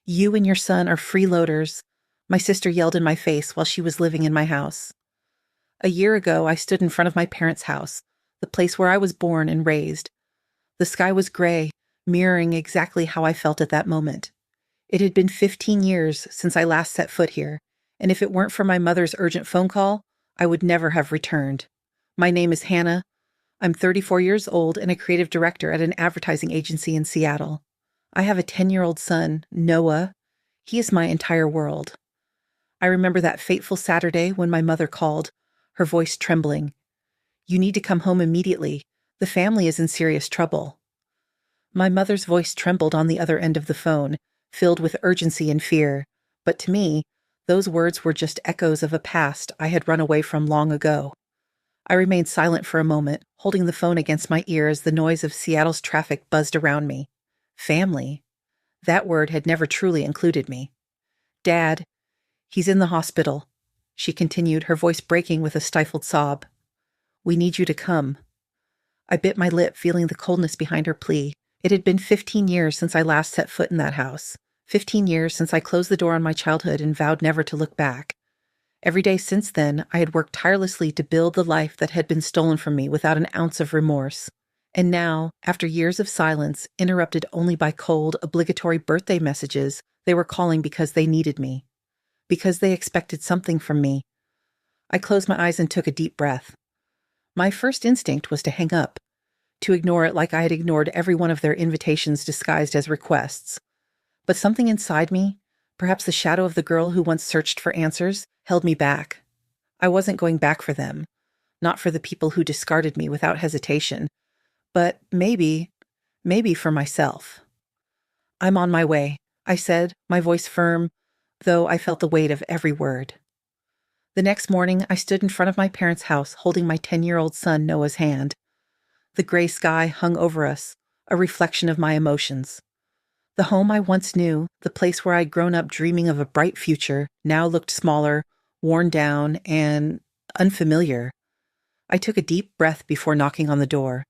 You and your son are freeloaders, my sister yelled in my face while she was living in my house. A year ago, I stood in front of my parents' house, the place where I was born and raised. The sky was gray, mirroring exactly how I felt at that moment. It had been 15 years since I last set foot here, and if it weren't for my mother's urgent phone call, I would never have returned. My name is Hannah. I'm 34 years old and a creative director at an advertising agency in Seattle. I have a 10-year-old son, Noah. He is my entire world. I remember that fateful Saturday when my mother called, her voice trembling. You need to come home immediately. The family is in serious trouble. My mother's voice trembled on the other end of the phone, filled with urgency and fear, but to me, those words were just echoes of a past I had run away from long ago. I remained silent for a moment, holding the phone against my ear as the noise of Seattle's traffic buzzed around me. Family? That word had never truly included me. Dad, he's in the hospital, she continued, her voice breaking with a stifled sob. We need you to come. I bit my lip, feeling the coldness behind her plea. It had been 15 years since I last set foot in that house. 15 years since I closed the door on my childhood and vowed never to look back. Every day since then, I had worked tirelessly to build the life that had been stolen from me without an ounce of remorse. And now, after years of silence, interrupted only by cold, obligatory birthday messages, they were calling because they needed me. Because they expected something from me. I closed my eyes and took a deep breath. My first instinct was to hang up, to ignore it like I had ignored every one of their invitations disguised as requests. But something inside me, perhaps the shadow of the girl who once searched for answers, held me back. I wasn't going back for them, not for the people who discarded me without hesitation, but maybe for myself. I'm on my way, I said, my voice firm, though I felt the weight of every word. The next morning, I stood in front of my parents' house holding my 10-year-old son Noah's hand. The gray sky hung over us, a reflection of my emotions. The home I once knew, the place where I'd grown up dreaming of a bright future, now looked smaller, worn down, and unfamiliar. I took a deep breath before knocking on the door.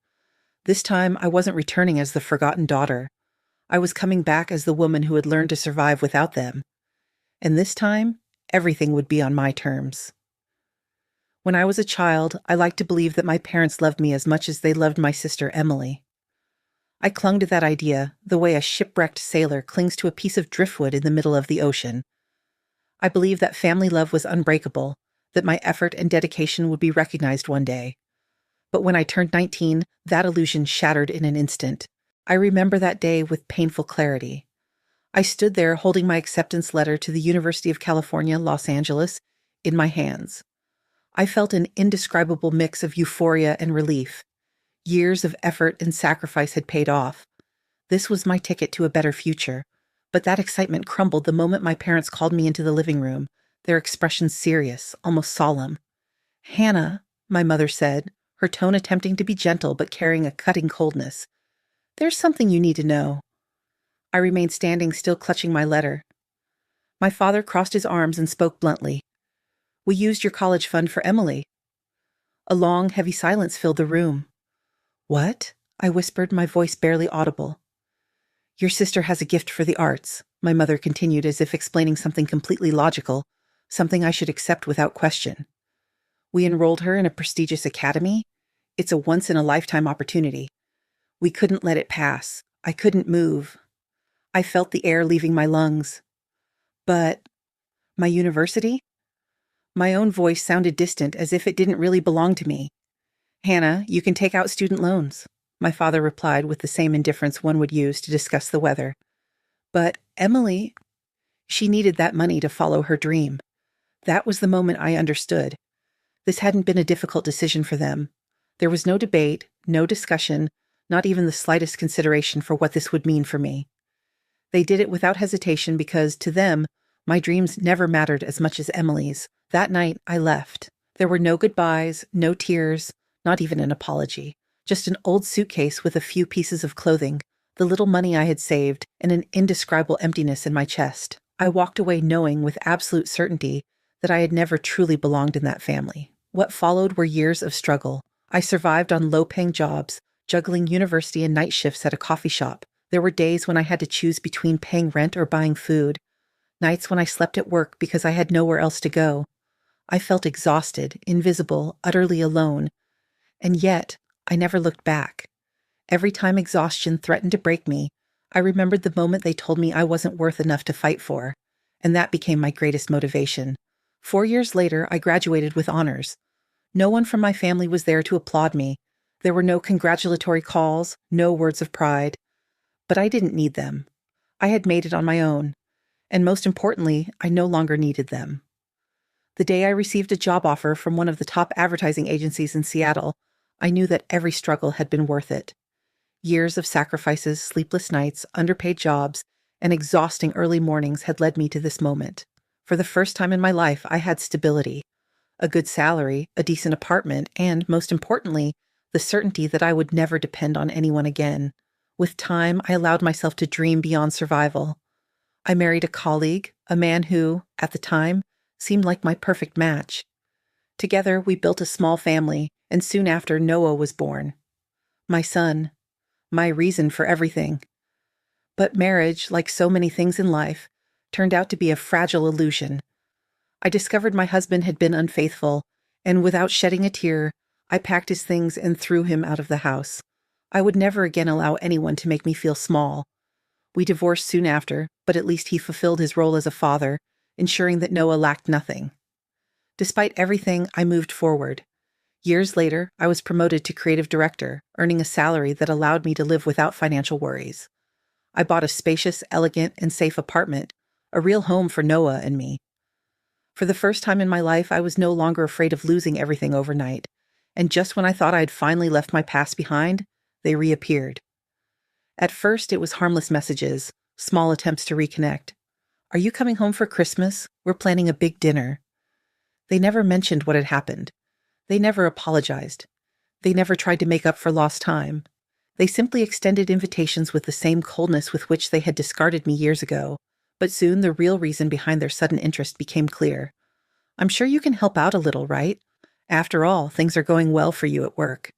This time, I wasn't returning as the forgotten daughter. I was coming back as the woman who had learned to survive without them. And this time, everything would be on my terms. When I was a child, I liked to believe that my parents loved me as much as they loved my sister Emily. I clung to that idea, the way a shipwrecked sailor clings to a piece of driftwood in the middle of the ocean. I believed that family love was unbreakable, that my effort and dedication would be recognized one day. But when I turned 19, that illusion shattered in an instant. I remember that day with painful clarity. I stood there holding my acceptance letter to the University of California, Los Angeles, in my hands. I felt an indescribable mix of euphoria and relief. Years of effort and sacrifice had paid off. This was my ticket to a better future. But that excitement crumbled the moment my parents called me into the living room, their expression serious, almost solemn. "Hannah," my mother said, her tone attempting to be gentle but carrying a cutting coldness. "There's something you need to know." I remained standing, still clutching my letter. My father crossed his arms and spoke bluntly. "We used your college fund for Emily." A long, heavy silence filled the room. "What?" I whispered, my voice barely audible. "Your sister has a gift for the arts," my mother continued as if explaining something completely logical, something I should accept without question. "We enrolled her in a prestigious academy. It's a once-in-a-lifetime opportunity. We couldn't let it pass. I couldn't move. I felt the air leaving my lungs. But my university?" My own voice sounded distant, as if it didn't really belong to me. "Hannah, you can take out student loans," my father replied with the same indifference one would use to discuss the weather. "But Emily, she needed that money to follow her dream." That was the moment I understood. This hadn't been a difficult decision for them. There was no debate, no discussion, not even the slightest consideration for what this would mean for me. They did it without hesitation because, to them, my dreams never mattered as much as Emily's. That night, I left. There were no goodbyes, no tears, not even an apology. Just an old suitcase with a few pieces of clothing, the little money I had saved, and an indescribable emptiness in my chest. I walked away knowing with absolute certainty that I had never truly belonged in that family. What followed were years of struggle. I survived on low-paying jobs, juggling university and night shifts at a coffee shop, There were days when I had to choose between paying rent or buying food, nights when I slept at work because I had nowhere else to go. I felt exhausted, invisible, utterly alone, and yet I never looked back. Every time exhaustion threatened to break me, I remembered the moment they told me I wasn't worth enough to fight for, and that became my greatest motivation. 4 years later, I graduated with honors. No one from my family was there to applaud me. There were no congratulatory calls, no words of pride. But I didn't need them. I had made it on my own. And most importantly, I no longer needed them. The day I received a job offer from one of the top advertising agencies in Seattle, I knew that every struggle had been worth it. Years of sacrifices, sleepless nights, underpaid jobs, and exhausting early mornings had led me to this moment. For the first time in my life, I had stability, a good salary, a decent apartment, and, most importantly, the certainty that I would never depend on anyone again. With time, I allowed myself to dream beyond survival. I married a colleague, a man who, at the time, seemed like my perfect match. Together, we built a small family, and soon after, Noah was born. My son, my reason for everything. But marriage, like so many things in life, turned out to be a fragile illusion. I discovered my husband had been unfaithful, and without shedding a tear, I packed his things and threw him out of the house. I would never again allow anyone to make me feel small. We divorced soon after, but at least he fulfilled his role as a father, ensuring that Noah lacked nothing. Despite everything, I moved forward. Years later, I was promoted to creative director, earning a salary that allowed me to live without financial worries. I bought a spacious, elegant, and safe apartment, a real home for Noah and me. For the first time in my life, I was no longer afraid of losing everything overnight, and just when I thought I had finally left my past behind, they reappeared. At first, it was harmless messages, small attempts to reconnect. "Are you coming home for Christmas? We're planning a big dinner." They never mentioned what had happened. They never apologized. They never tried to make up for lost time. They simply extended invitations with the same coldness with which they had discarded me years ago. But soon the real reason behind their sudden interest became clear. "I'm sure you can help out a little, right? After all, things are going well for you at work.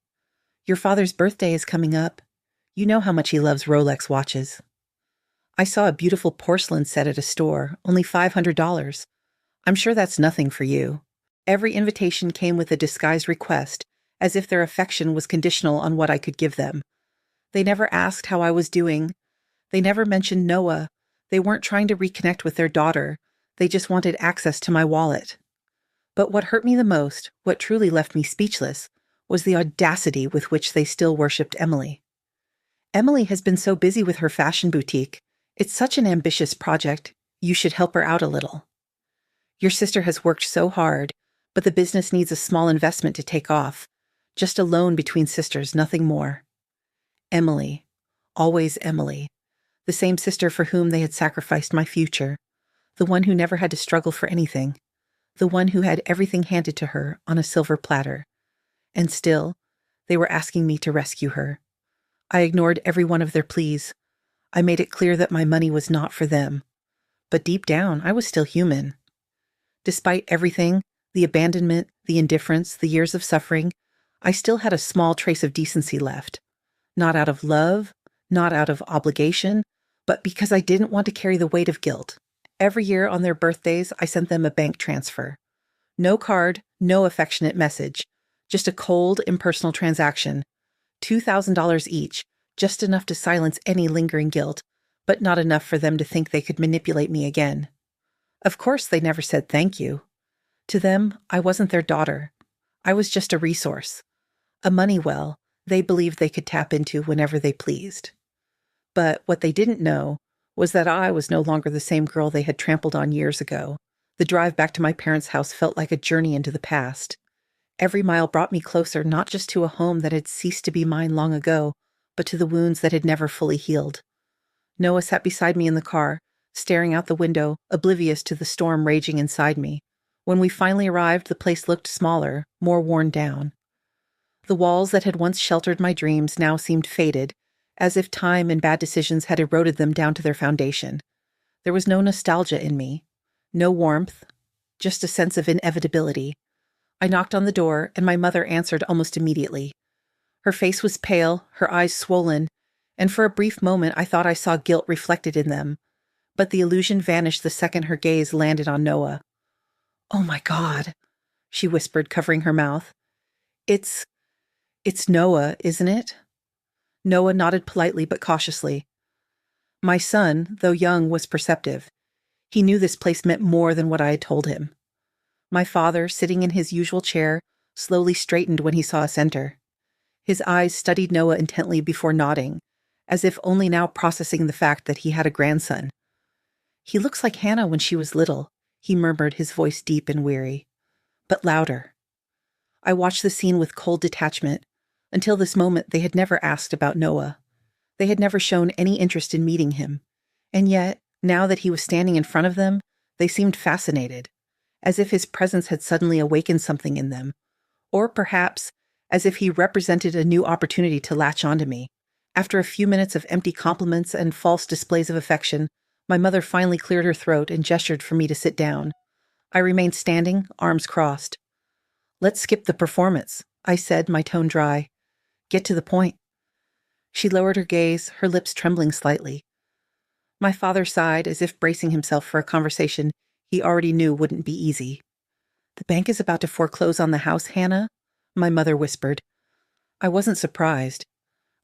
Your father's birthday is coming up. You know how much he loves Rolex watches. I saw a beautiful porcelain set at a store, only $500. I'm sure that's nothing for you." Every invitation came with a disguised request, as if their affection was conditional on what I could give them. They never asked how I was doing. They never mentioned Noah. They weren't trying to reconnect with their daughter. They just wanted access to my wallet. But what hurt me the most, what truly left me speechless, was the audacity with which they still worshipped Emily. "Emily has been so busy with her fashion boutique. It's such an ambitious project. You should help her out a little. Your sister has worked so hard, but the business needs a small investment to take off. Just a loan between sisters, nothing more." Emily. Always Emily. The same sister for whom they had sacrificed my future. The one who never had to struggle for anything. The one who had everything handed to her on a silver platter. And still, they were asking me to rescue her. I ignored every one of their pleas. I made it clear that my money was not for them. But deep down, I was still human. Despite everything, the abandonment, the indifference, the years of suffering, I still had a small trace of decency left. Not out of love, not out of obligation, but because I didn't want to carry the weight of guilt. Every year on their birthdays, I sent them a bank transfer. No card, no affectionate message, just a cold, impersonal transaction. $2,000 each, just enough to silence any lingering guilt, but not enough for them to think they could manipulate me again. Of course, they never said thank you. To them, I wasn't their daughter. I was just a resource, a money well they believed they could tap into whenever they pleased. But what they didn't know was that I was no longer the same girl they had trampled on years ago. The drive back to my parents' house felt like a journey into the past. Every mile brought me closer not just to a home that had ceased to be mine long ago, but to the wounds that had never fully healed. Noah sat beside me in the car, staring out the window, oblivious to the storm raging inside me. When we finally arrived, the place looked smaller, more worn down. The walls that had once sheltered my dreams now seemed faded, as if time and bad decisions had eroded them down to their foundation. There was no nostalgia in me, no warmth, just a sense of inevitability. I knocked on the door, and my mother answered almost immediately. Her face was pale, her eyes swollen, and for a brief moment I thought I saw guilt reflected in them, but the illusion vanished the second her gaze landed on Noah. "Oh my God," she whispered, covering her mouth. It's it's Noah, isn't it?" Noah nodded politely but cautiously. My son, though young, was perceptive. He knew this place meant more than what I had told him. My father, sitting in his usual chair, slowly straightened when he saw us enter. His eyes studied Noah intently before nodding, as if only now processing the fact that he had a grandson. "He looks like Hannah when she was little," he murmured, his voice deep and weary. But louder. I watched the scene with cold detachment. Until this moment, they had never asked about Noah. They had never shown any interest in meeting him. And yet, now that he was standing in front of them, they seemed fascinated, as if his presence had suddenly awakened something in them. Or perhaps, as if he represented a new opportunity to latch onto me. After a few minutes of empty compliments and false displays of affection, my mother finally cleared her throat and gestured for me to sit down. I remained standing, arms crossed. "Let's skip the performance," I said, my tone dry. "Get to the point." She lowered her gaze, her lips trembling slightly. My father sighed, as if bracing himself for a conversation he already knew wouldn't be easy. "The bank is about to foreclose on the house, Hannah," my mother whispered. I wasn't surprised.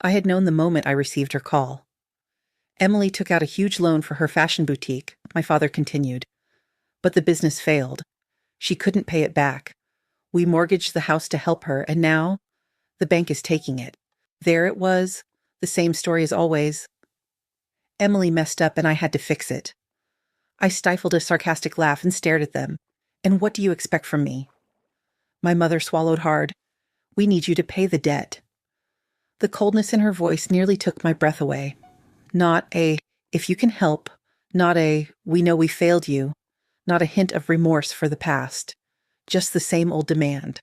I had known the moment I received her call. "Emily took out a huge loan for her fashion boutique," my father continued. "But the business failed. She couldn't pay it back. We mortgaged the house to help her, and now the bank is taking it. There it was, the same story as always. Emily messed up and I had to fix it." I stifled a sarcastic laugh and stared at them. "And what do you expect from me?" My mother swallowed hard. "We need you to pay the debt." The coldness in her voice nearly took my breath away. Not a, "if you can help," not a, "we know we failed you," not a hint of remorse for the past. Just the same old demand.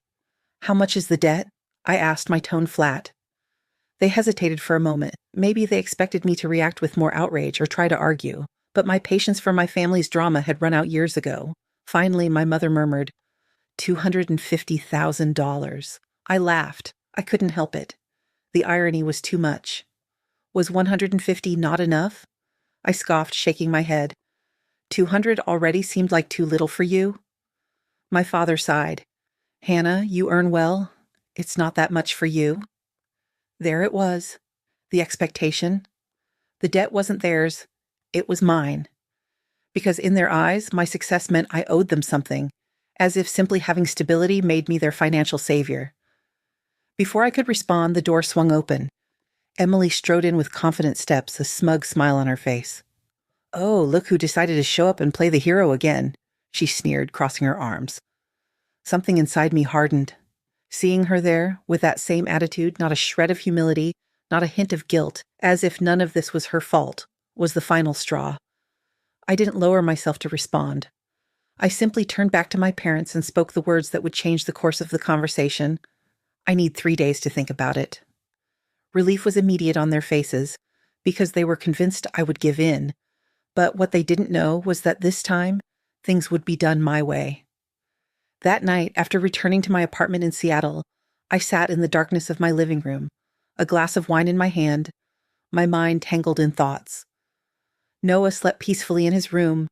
"How much is the debt?" I asked, my tone flat. They hesitated for a moment. Maybe they expected me to react with more outrage or try to argue, but my patience for my family's drama had run out years ago. Finally, my mother murmured, $250,000. I laughed. I couldn't help it. The irony was too much. Was 150 not enough? I scoffed, shaking my head. 200 already seemed like too little for you? My father sighed. "Hannah, you earn well. It's not that much for you." There it was. The expectation. The debt wasn't theirs. It was mine. Because in their eyes, my success meant I owed them something, as if simply having stability made me their financial savior. Before I could respond, the door swung open. Emily strode in with confident steps, a smug smile on her face. "Oh, look who decided to show up and play the hero again," she sneered, crossing her arms. Something inside me hardened. Seeing her there, with that same attitude, not a shred of humility, not a hint of guilt, as if none of this was her fault, was the final straw. I didn't lower myself to respond. I simply turned back to my parents and spoke the words that would change the course of the conversation. "I need 3 days to think about it." Relief was immediate on their faces, because they were convinced I would give in. But what they didn't know was that this time, things would be done my way. That night, after returning to my apartment in Seattle, I sat in the darkness of my living room, a glass of wine in my hand, my mind tangled in thoughts. Noah slept peacefully in his room,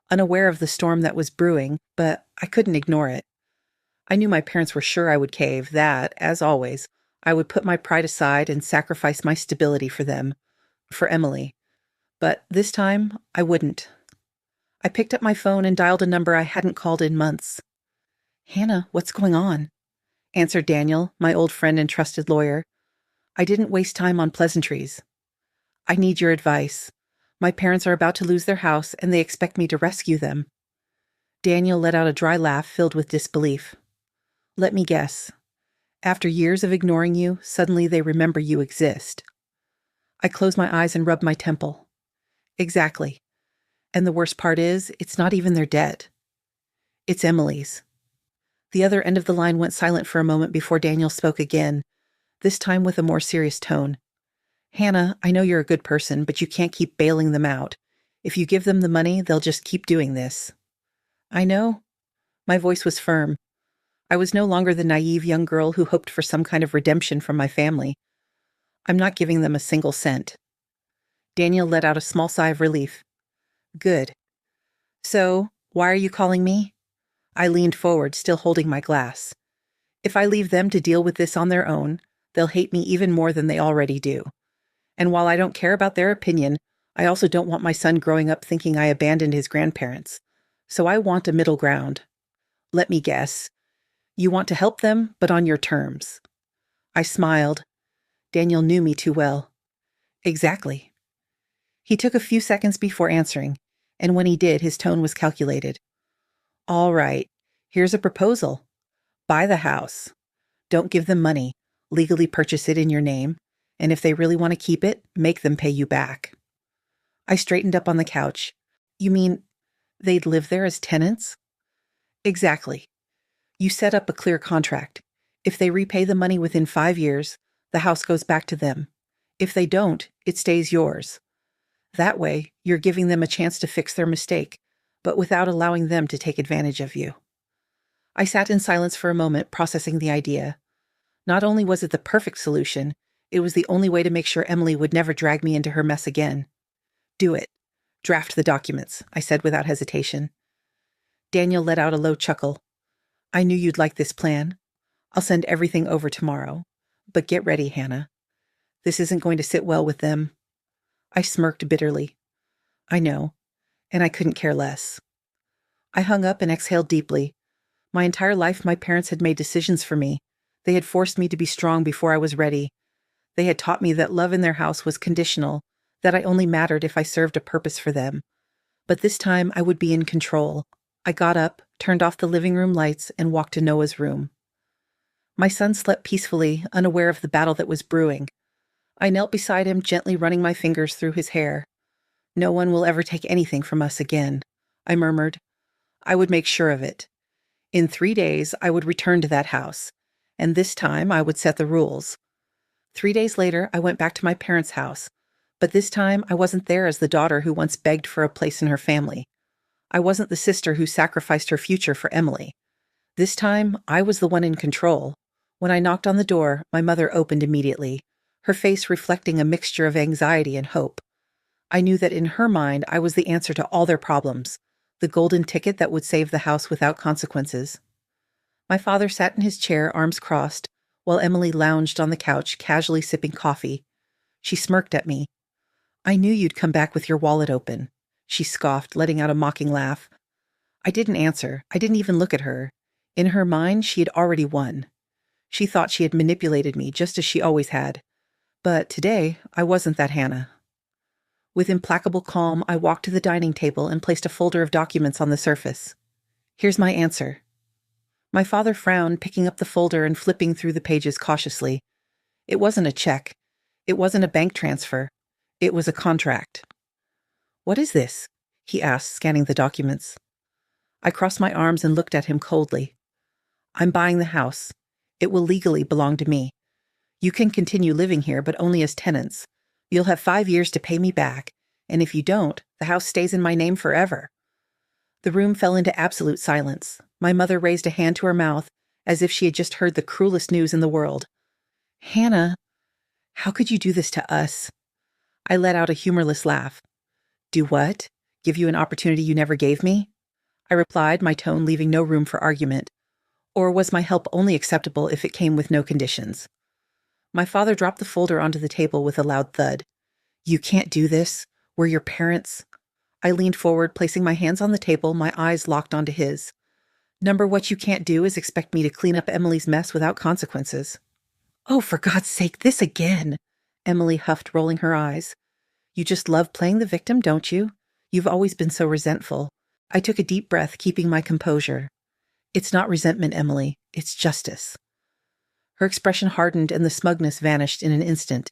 unaware of the storm that was brewing, but I couldn't ignore it. I knew my parents were sure I would cave, that, as always, I would put my pride aside and sacrifice my stability for them, for Emily. But this time, I wouldn't. I picked up my phone and dialed a number I hadn't called in months. "Hannah, what's going on?" answered Daniel, my old friend and trusted lawyer. I didn't waste time on pleasantries. "I need your advice. My parents are about to lose their house, and they expect me to rescue them." Daniel let out a dry laugh filled with disbelief. "Let me guess. After years of ignoring you, suddenly they remember you exist." I closed my eyes and rubbed my temple. "Exactly. And the worst part is, it's not even their debt. It's Emily's." The other end of the line went silent for a moment before Daniel spoke again, this time with a more serious tone. "Hannah, I know you're a good person, but you can't keep bailing them out. If you give them the money, they'll just keep doing this." "I know." My voice was firm. I was no longer the naive young girl who hoped for some kind of redemption from my family. "I'm not giving them a single cent. Daniel let out a small sigh of relief. Good. So, why are you calling me? I leaned forward, still holding my glass. If I leave them to deal with this on their own, they'll hate me even more than they already do. And while I don't care about their opinion, I also don't want my son growing up thinking I abandoned his grandparents. So I want a middle ground. Let me guess. You want to help them, but on your terms. I smiled. Daniel knew me too well. Exactly. He took a few seconds before answering, and when he did, his tone was calculated. All right, here's a proposal. Buy the house. Don't give them money. Legally purchase it in your name, and if they really want to keep it, make them pay you back. I straightened up on the couch. You mean they'd live there as tenants? Exactly. You set up a clear contract. If they repay the money within 5 years, the house goes back to them. If they don't, it stays yours. That way, you're giving them a chance to fix their mistake, but without allowing them to take advantage of you. I sat in silence for a moment, processing the idea. Not only was it the perfect solution, it was the only way to make sure Emily would never drag me into her mess again. Do it. Draft the documents, I said without hesitation. Daniel let out a low chuckle. I knew you'd like this plan. I'll send everything over tomorrow. But get ready, Hannah. This isn't going to sit well with them. I smirked bitterly. I know, and I couldn't care less. I hung up and exhaled deeply. My entire life, my parents had made decisions for me. They had forced me to be strong before I was ready. They had taught me that love in their house was conditional, that I only mattered if I served a purpose for them. But this time I would be in control. I got up, turned off the living room lights, and walked to Noah's room. My son slept peacefully, unaware of the battle that was brewing. I knelt beside him, gently running my fingers through his hair. No one will ever take anything from us again, I murmured. I would make sure of it. In 3 days, I would return to that house, and this time I would set the rules. 3 days later, I went back to my parents' house, but this time I wasn't there as the daughter who once begged for a place in her family. I wasn't the sister who sacrificed her future for Emily. This time, I was the one in control. When I knocked on the door, my mother opened immediately, her face reflecting a mixture of anxiety and hope. I knew that in her mind, I was the answer to all their problems, the golden ticket that would save the house without consequences. My father sat in his chair, arms crossed, while Emily lounged on the couch, casually sipping coffee. She smirked at me. I knew you'd come back with your wallet open, she scoffed, letting out a mocking laugh. I didn't answer. I didn't even look at her. In her mind, she had already won. She thought she had manipulated me, just as she always had. But today, I wasn't that Hannah. With implacable calm, I walked to the dining table and placed a folder of documents on the surface. Here's my answer. My father frowned, picking up the folder and flipping through the pages cautiously. It wasn't a check. It wasn't a bank transfer. It was a contract. What is this? He asked, scanning the documents. I crossed my arms and looked at him coldly. I'm buying the house. It will legally belong to me. You can continue living here, but only as tenants. You'll have 5 years to pay me back, and if you don't, the house stays in my name forever. The room fell into absolute silence. My mother raised a hand to her mouth, as if she had just heard the cruelest news in the world. Hannah, how could you do this to us? I let out a humorless laugh. Do what? Give you an opportunity you never gave me? I replied, my tone leaving no room for argument. Or was my help only acceptable if it came with no conditions? My father dropped the folder onto the table with a loud thud. You can't do this. We're your parents. I leaned forward, placing my hands on the table, my eyes locked onto his. Number what you can't do is expect me to clean up Emily's mess without consequences. Oh, for God's sake, this again, Emily huffed, rolling her eyes. You just love playing the victim, don't you? You've always been so resentful. I took a deep breath, keeping my composure. It's not resentment, Emily. It's justice. Her expression hardened and the smugness vanished in an instant.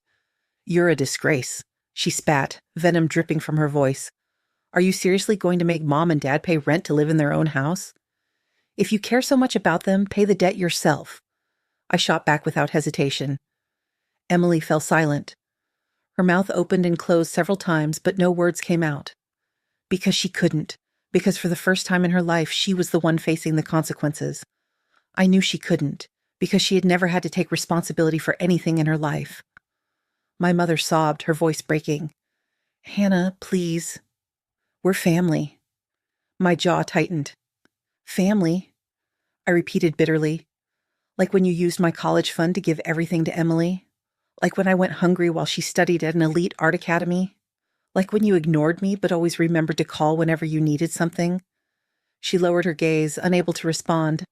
You're a disgrace, she spat, venom dripping from her voice. Are you seriously going to make Mom and Dad pay rent to live in their own house? If you care so much about them, pay the debt yourself. I shot back without hesitation. Emily fell silent. Her mouth opened and closed several times, but no words came out. Because she couldn't. Because for the first time in her life, she was the one facing the consequences. I knew she couldn't, because she had never had to take responsibility for anything in her life. My mother sobbed, her voice breaking. Hannah, please. We're family. My jaw tightened. Family? I repeated bitterly. Like when you used my college fund to give everything to Emily? Like when I went hungry while she studied at an elite art academy? Like when you ignored me but always remembered to call whenever you needed something? She lowered her gaze, unable to respond.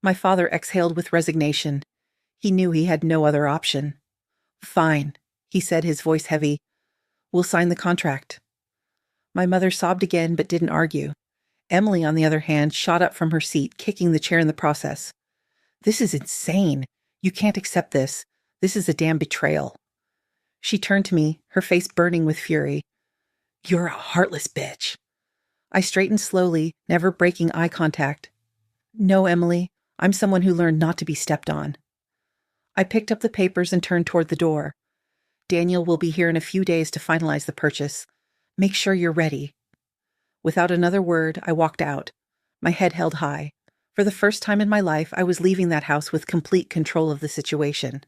My father exhaled with resignation. He knew he had no other option. Fine, he said, his voice heavy. We'll sign the contract. My mother sobbed again but didn't argue. Emily, on the other hand, shot up from her seat, kicking the chair in the process. This is insane. You can't accept this. This is a damn betrayal. She turned to me, her face burning with fury. You're a heartless bitch. I straightened slowly, never breaking eye contact. No, Emily, I'm someone who learned not to be stepped on. I picked up the papers and turned toward the door. Daniel will be here in a few days to finalize the purchase. Make sure you're ready. Without another word, I walked out, my head held high. For the first time in my life, I was leaving that house with complete control of the situation.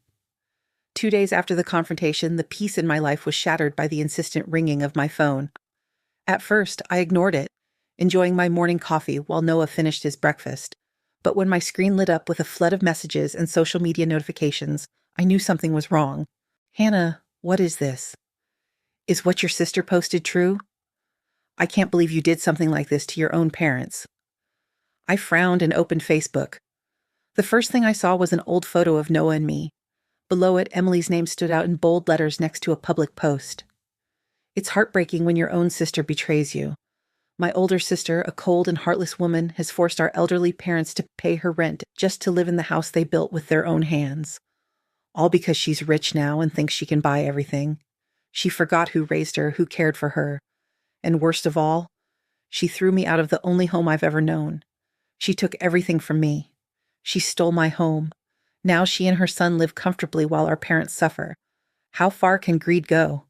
2 days after the confrontation, the peace in my life was shattered by the insistent ringing of my phone. At first, I ignored it, enjoying my morning coffee while Noah finished his breakfast. But when my screen lit up with a flood of messages and social media notifications, I knew something was wrong. Hannah, what is this? Is what your sister posted true? I can't believe you did something like this to your own parents. I frowned and opened Facebook. The first thing I saw was an old photo of Noah and me. Below it, Emily's name stood out in bold letters next to a public post. It's heartbreaking when your own sister betrays you. My older sister, a cold and heartless woman, has forced our elderly parents to pay her rent just to live in the house they built with their own hands. All because she's rich now and thinks she can buy everything. She forgot who raised her, who cared for her. And worst of all, she threw me out of the only home I've ever known. She took everything from me. She stole my home. Now she and her son live comfortably while our parents suffer. How far can greed go?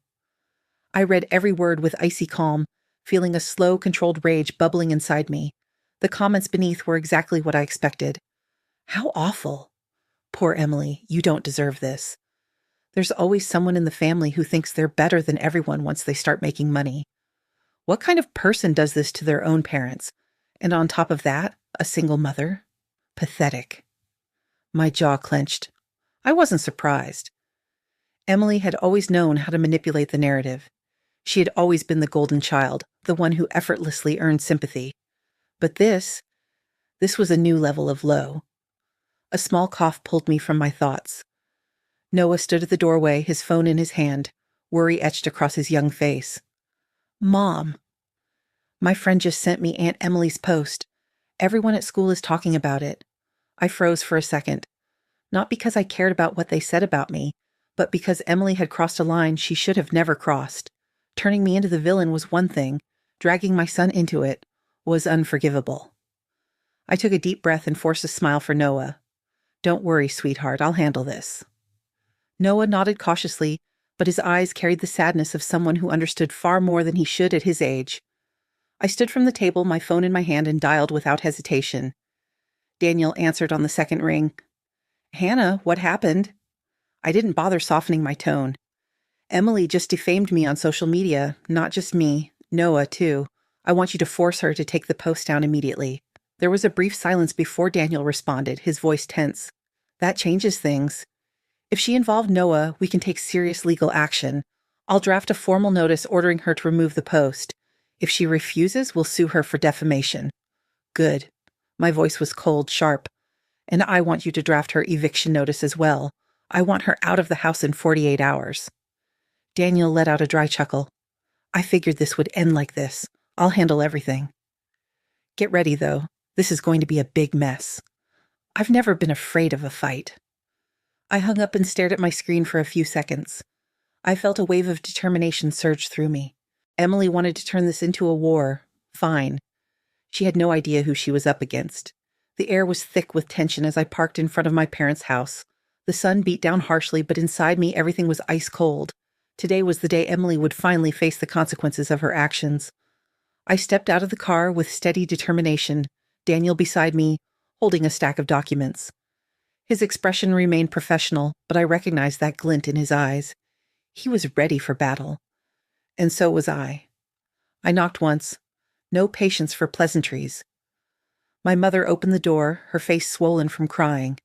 I read every word with icy calm, feeling a slow, controlled rage bubbling inside me. The comments beneath were exactly what I expected. How awful. Poor Emily, you don't deserve this. There's always someone in the family who thinks they're better than everyone once they start making money. What kind of person does this to their own parents? And on top of that, a single mother? Pathetic. My jaw clenched. I wasn't surprised. Emily had always known how to manipulate the narrative. She had always been the golden child, the one who effortlessly earned sympathy. But this was a new level of low. A small cough pulled me from my thoughts. Noah stood at the doorway, his phone in his hand, worry etched across his young face. Mom. My friend just sent me Aunt Emily's post. Everyone at school is talking about it. I froze for a second. Not because I cared about what they said about me, but because Emily had crossed a line she should have never crossed. Turning me into the villain was one thing. Dragging my son into it was unforgivable. I took a deep breath and forced a smile for Noah. Don't worry, sweetheart, I'll handle this. Noah nodded cautiously, but his eyes carried the sadness of someone who understood far more than he should at his age. I stood from the table, my phone in my hand, and dialed without hesitation. Daniel answered on the second ring. Hannah, what happened? I didn't bother softening my tone. Emily just defamed me on social media, not just me, Noah, too. I want you to force her to take the post down immediately. There was a brief silence before Daniel responded, his voice tense. That changes things. If she involved Noah, we can take serious legal action. I'll draft a formal notice ordering her to remove the post. If she refuses, we'll sue her for defamation. Good. My voice was cold, sharp. And I want you to draft her eviction notice as well. I want her out of the house in 48 hours. Daniel let out a dry chuckle. I figured this would end like this. I'll handle everything. Get ready, though. This is going to be a big mess. I've never been afraid of a fight. I hung up and stared at my screen for a few seconds. I felt a wave of determination surge through me. Emily wanted to turn this into a war. Fine. She had no idea who she was up against. The air was thick with tension as I parked in front of my parents' house. The sun beat down harshly, but inside me everything was ice cold. Today was the day Emily would finally face the consequences of her actions. I stepped out of the car with steady determination, Daniel beside me, holding a stack of documents. His expression remained professional, but I recognized that glint in his eyes. He was ready for battle. And so was I. I knocked once. No patience for pleasantries. My mother opened the door, her face swollen from crying.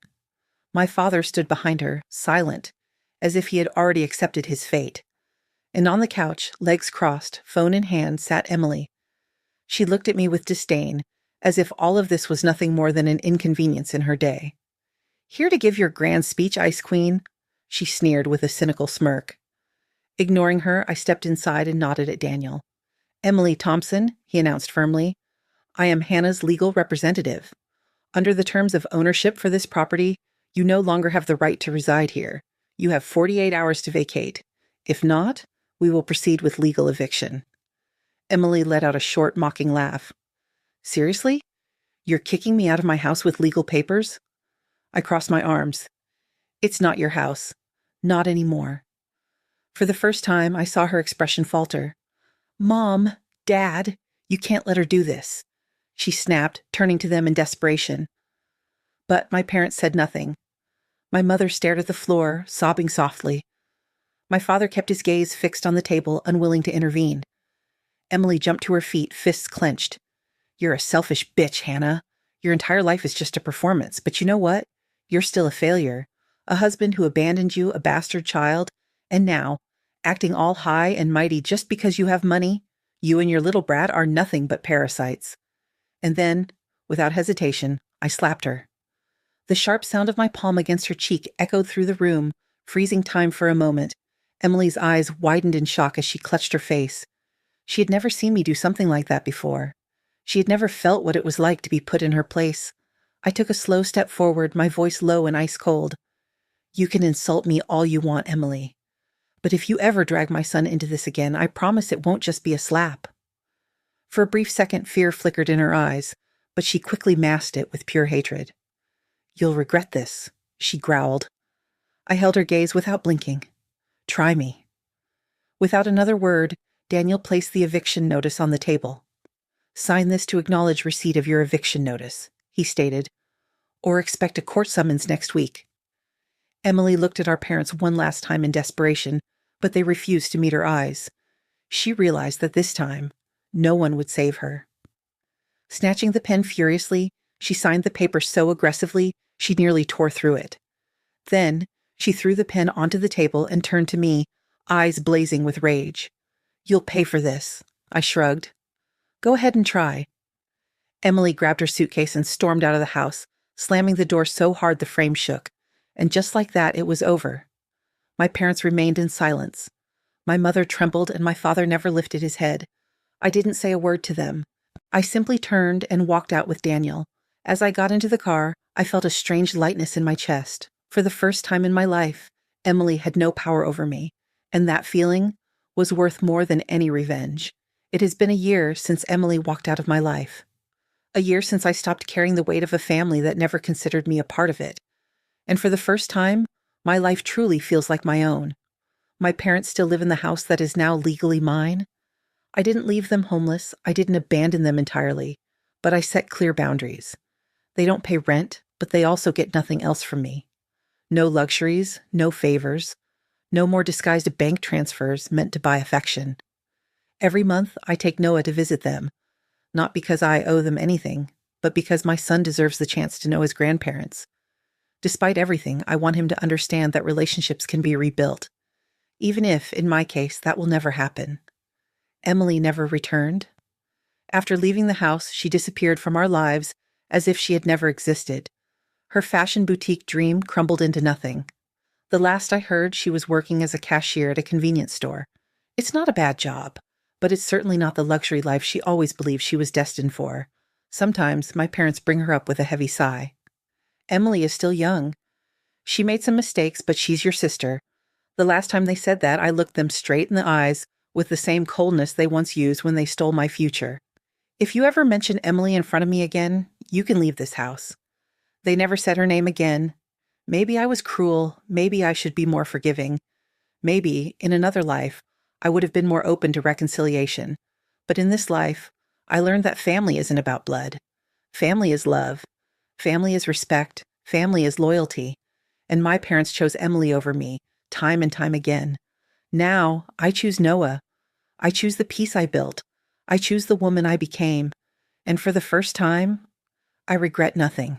My father stood behind her, silent, as if he had already accepted his fate. And on the couch, legs crossed, phone in hand, sat Emily. She looked at me with disdain, as if all of this was nothing more than an inconvenience in her day. "Here to give your grand speech, Ice Queen?" she sneered with a cynical smirk. Ignoring her, I stepped inside and nodded at Daniel. "Emily Thompson," he announced firmly. "I am Hannah's legal representative. Under the terms of ownership for this property, you no longer have the right to reside here. You have 48 hours to vacate. If not, we will proceed with legal eviction." Emily let out a short, mocking laugh. "Seriously? You're kicking me out of my house with legal papers?" I crossed my arms. "It's not your house. Not anymore." For the first time, I saw her expression falter. "Mom, Dad, you can't let her do this," she snapped, turning to them in desperation. But my parents said nothing. My mother stared at the floor, sobbing softly. My father kept his gaze fixed on the table, unwilling to intervene. Emily jumped to her feet, fists clenched. "You're a selfish bitch, Hannah. Your entire life is just a performance, but you know what? You're still a failure. A husband who abandoned you, a bastard child, and now, acting all high and mighty just because you have money, you and your little brat are nothing but parasites." And then, without hesitation, I slapped her. The sharp sound of my palm against her cheek echoed through the room, freezing time for a moment. Emily's eyes widened in shock as she clutched her face. She had never seen me do something like that before. She had never felt what it was like to be put in her place. I took a slow step forward, my voice low and ice cold. "You can insult me all you want, Emily. But if you ever drag my son into this again, I promise it won't just be a slap." For a brief second, fear flickered in her eyes, but she quickly masked it with pure hatred. "You'll regret this," she growled. I held her gaze without blinking. "Try me." Without another word, Daniel placed the eviction notice on the table. "Sign this to acknowledge receipt of your eviction notice," he stated, "or expect a court summons next week." Emily looked at our parents one last time in desperation, but they refused to meet her eyes. She realized that this time, no one would save her. Snatching the pen furiously, she signed the paper so aggressively she nearly tore through it. Then, she threw the pen onto the table and turned to me, eyes blazing with rage. "You'll pay for this," I shrugged. "Go ahead and try." Emily grabbed her suitcase and stormed out of the house, slamming the door so hard the frame shook. And just like that, it was over. My parents remained in silence. My mother trembled and my father never lifted his head. I didn't say a word to them. I simply turned and walked out with Daniel. As I got into the car, I felt a strange lightness in my chest. For the first time in my life, Emily had no power over me, and that feeling was worth more than any revenge. It has been a year since Emily walked out of my life. A year since I stopped carrying the weight of a family that never considered me a part of it. And for the first time, my life truly feels like my own. My parents still live in the house that is now legally mine. I didn't leave them homeless. I didn't abandon them entirely, but I set clear boundaries. They don't pay rent, but they also get nothing else from me. No luxuries, no favors, no more disguised bank transfers meant to buy affection. Every month, I take Noah to visit them, not because I owe them anything, but because my son deserves the chance to know his grandparents. Despite everything, I want him to understand that relationships can be rebuilt, even if, in my case, that will never happen. Emily never returned. After leaving the house, she disappeared from our lives as if she had never existed. Her fashion boutique dream crumbled into nothing. The last I heard, she was working as a cashier at a convenience store. It's not a bad job, but it's certainly not the luxury life she always believed she was destined for. Sometimes my parents bring her up with a heavy sigh. Emily is still young. She made some mistakes, but she's your sister. The last time they said that, I looked them straight in the eyes with the same coldness they once used when they stole my future. If you ever mention Emily in front of me again, you can leave this house. They never said her name again. Maybe I was cruel. Maybe I should be more forgiving. Maybe, in another life, I would have been more open to reconciliation. But in this life, I learned that family isn't about blood. Family is love. Family is respect. Family is loyalty. And my parents chose Emily over me, time and time again. Now, I choose Noah. I choose the peace I built. I choose the woman I became. And for the first time, I regret nothing.